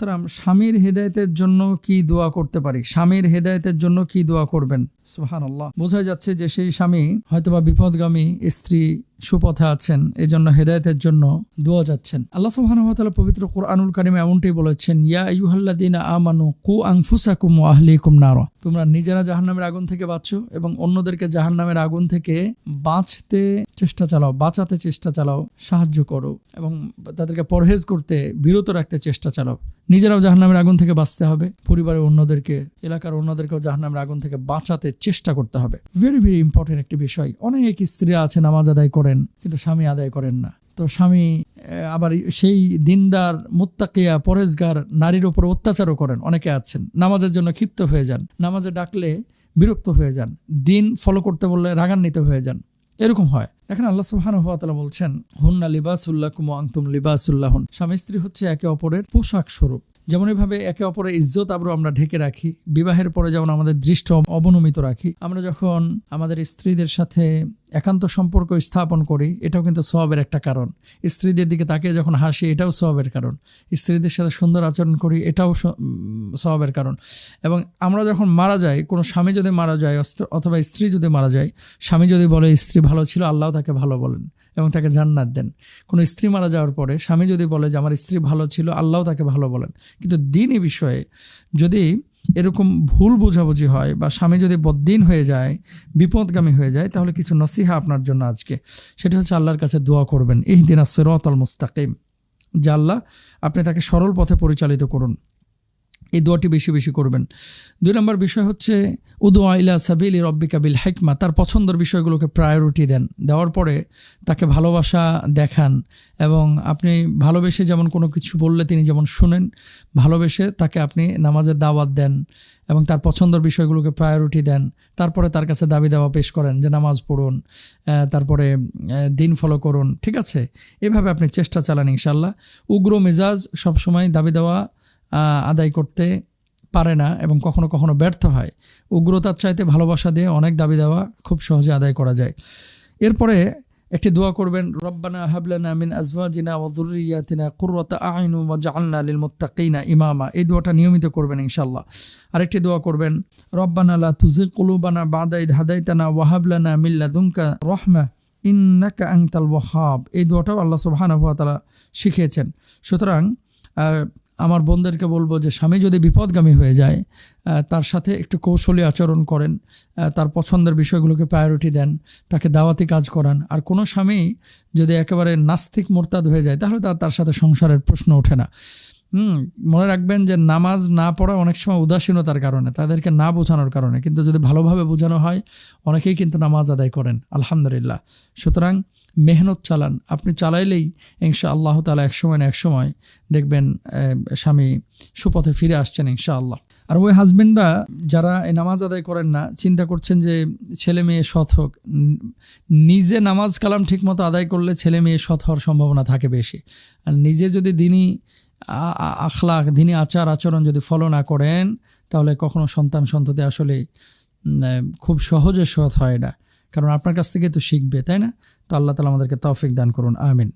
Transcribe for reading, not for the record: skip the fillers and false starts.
মোহতারাম, স্বামীর হেদায়েতের জন্য কি দোয়া করতে পারি? স্বামীর হেদায়েতের জন্য কি দোয়া করবেন? সুবহানাল্লাহ। বোঝা যাচ্ছে যে সেই স্বামী হয়তোবা বিপদগামী, স্ত্রী সুপথে আছেন, এজন্য হেদায়েতের জন্য দোয়া যাচ্ছেন। আল্লাহ সুবহানাহু ওয়া তাআলা পবিত্র কুরআনুল কারীমে এমনটাই বলেছেন, ইয়া আইয়ুহাল্লাযীনা আমানু কু আনফুসাকুম ওয়া আহলিকুম নারা। তোমরা নিজেরা জাহান্নামের আগুন থেকে বাঁচো এবং অন্যদেরকে জাহান্নামের আগুন থেকে বাঁচাতে চেষ্টা চালাও, সাহায্য করো এবং তাদেরকে পরহেজ করতে বিরত রাখতে চেষ্টা চালাও। নিজেরাও জাহান্নামের আগুন থেকে বাঁচতে হবে, পরিবারের অন্যদেরকে, এলাকার অন্যদেরকেও জাহান্নামের আগুন থেকে বাঁচাতে চেষ্টা করতে হবে। ভেরি ভেরি ইম্পর্টেন্ট একটি বিষয়। অনেক স্ত্রীরা আছে নামাজ আদায় করেন কিন্তু স্বামী আদায় করেন না। তো স্বামী আবার সেই দিনদার, মুত্তাকিয়া, পরহেজগার নারীর উপর অত্যাচারও করেন। অনেকে আছেন নামাজের জন্য ক্ষিপ্ত হয়ে যান, নামাজে ডাকলে বিরক্ত হয়ে যান, দিন ফলো করতে বললে রাগান্বিত হয়ে যান, এরকম হয়। দেখেন আল্লাহ সুবহানাহু ওয়া তাআলা বলছেন, হুন্না লিবাসুল লাকুম ওয়া আনতুম লিবাসুল লাহুন। স্বামী স্ত্রী হচ্ছে একে অপরের পোশাক স্বরূপ। যেমন এভাবে একে অপরের ইজ্জত আবরু আমরা ঢেকে রাখি, বিবাহের পরে যেমন আমাদের দৃষ্টি অবনমিত রাখি, আমরা যখন আমাদের স্ত্রীদের সাথে একান্ত সম্পর্ক স্থাপন করি, এটাও কিন্তু সওয়াবের একটা কারণ। স্ত্রীদের দিকে তাকিয়ে যখন হাসি, এটাও সওয়াবের কারণ। স্ত্রীদের সাথে সুন্দর আচরণ করি, এটাও সওয়াবের কারণ। এবং আমরা যখন মারা যাই, কোনো স্বামী যদি মারা যায় অথবা স্ত্রী যদি মারা যায়, স্বামী যদি বলে স্ত্রী ভালো ছিল, আল্লাহ তাকে ভালো বলেন এবং তাকে জান্নাত দেন। কোনো স্ত্রী মারা যাওয়ার পরে স্বামী যদি বলে যে আমার স্ত্রী ভালো ছিল, আল্লাহ তাকে ভালো বলেন। কিন্তু দ্বীনি বিষয়ে যদি এরকম ভুল বোঝাবুঝি হয় বা স্বামী যদি বদ্দিন হয়ে যায়, বিপদগামী হয়ে যায়, তাহলে কিছু নসিহা আপনার জন্য আজকে। সেটা হচ্ছে আল্লাহর কাছে দোয়া করবেন, ইহদিনাস সিরাতাল মুস্তাকিম, যে আল্লাহ আপনি তাকে সরল পথে পরিচালিত করুন। এই দোয়াটি বেশি বেশি করবেন। 2 নম্বর বিষয় হচ্ছে উদু ইলা সাবিলি রব্বিকা বিল হিকমা। তার পছন্দের বিষয়গুলোকে প্রায়োরিটি দেন, দেওয়ার পরে তাকে ভালোবাসা দেখান এবং আপনি ভালোবেসে যেমন কোনো কিছু বললে তিনি যেমন শুনেন, ভালোবেসে তাকে আপনি নামাজের দাওয়াত দেন এবং তার পছন্দের বিষয়গুলোকে প্রায়োরিটি দেন। তারপরে তার কাছে দাবি দাওয়া পেশ করেন যে নামাজ পড়ুন, তারপরে দিন ফলো করুন। ঠিক আছে, এভাবে আপনি চেষ্টা চালান ইনশাল্লাহ। উগ্র মেজাজ সবসময় দাবি দেওয়া আদায় করতে পারে না এবং কখনো কখনো ব্যর্থ হয়। উগ্রতার চাইতে ভালোবাসা দিয়ে অনেক দাবি দেওয়া খুব সহজে আদায় করা যায়। এরপরে একটি দোয়া করবেন, রব্বানা হাবলানা মিন আজওয়াজিনা ওয়া যুররিয়াতিনা কুররাতা আ'ইন ওয়াজআলনা লিল মুত্তাকিনা ইমামা। এই দোয়াটা নিয়মিত করবেন ইনশাআল্লাহ। আরেকটি দোয়া করবেন, রব্বানা লা তুযিগ কুলুবানা বা'দা ইদ হাদাইতানা ওয়া হাব লানা মিন লাদুনকা রাহমা ইন্নাকা আনতাল ওয়াহ্হাব। এই দোয়াটাও আল্লাহ সুবহানাহু ওয়া তাআলা শিখিয়েছেন। সুতরাং আমার বোনদেরকে বলবো যে স্বামী যদি বিপদগামী হয়ে যায়, তার সাথে একটু কৌশলী আচরণ করেন, তার পছন্দের বিষয়গুলোকে প্রায়োরিটি দেন, তাকে দাওয়াতি কাজ করান। আর কোনো স্বামী যদি একেবারে নাস্তিক মোরতাদ হয়ে যায়, তাহলে তার সাথে সংসারের প্রশ্ন ওঠে না। মনে রাখবেন যে নামাজ না পড়া অনেক সময় উদাসীনতার কারণে, তাদেরকে না বোঝানোর কারণে, কিন্তু যদি ভালোভাবে বোঝানো হয় অনেকেই কিন্তু নামাজ আদায় করেন আলহামদুলিল্লাহ। সুতরাং মেহনত চালান, আপনি চালাইলেই ইনশাআল্লাহ তাআলা এক সময় দেখবেন স্বামী সুপথে ফিরে আসছেন ইনশাআল্লাহ। আর ওই হাজবেন্ডরা যারা এই নামাজ আদায় করেন না, চিন্তা করছেন যে ছেলে মেয়ে সৎ হোক, নিজে নামাজ কালাম ঠিকমতো আদায় করলে ছেলে মেয়ে সৎ হওয়ার সম্ভাবনা থাকে বেশি। আর নিজে যদি দিনী আখলাক, দিনী আচার আচরণ যদি ফলো না করেন, তাহলে কখনো সন্তান সন্ততি আসলে খুব সহজে সৎ হয় না, কারণ আপনার কাছ থেকে তো শিখবে, তাই না? তো আল্লাহ তাআলা আমাদেরকে তৌফিক দান করুন, আমিন।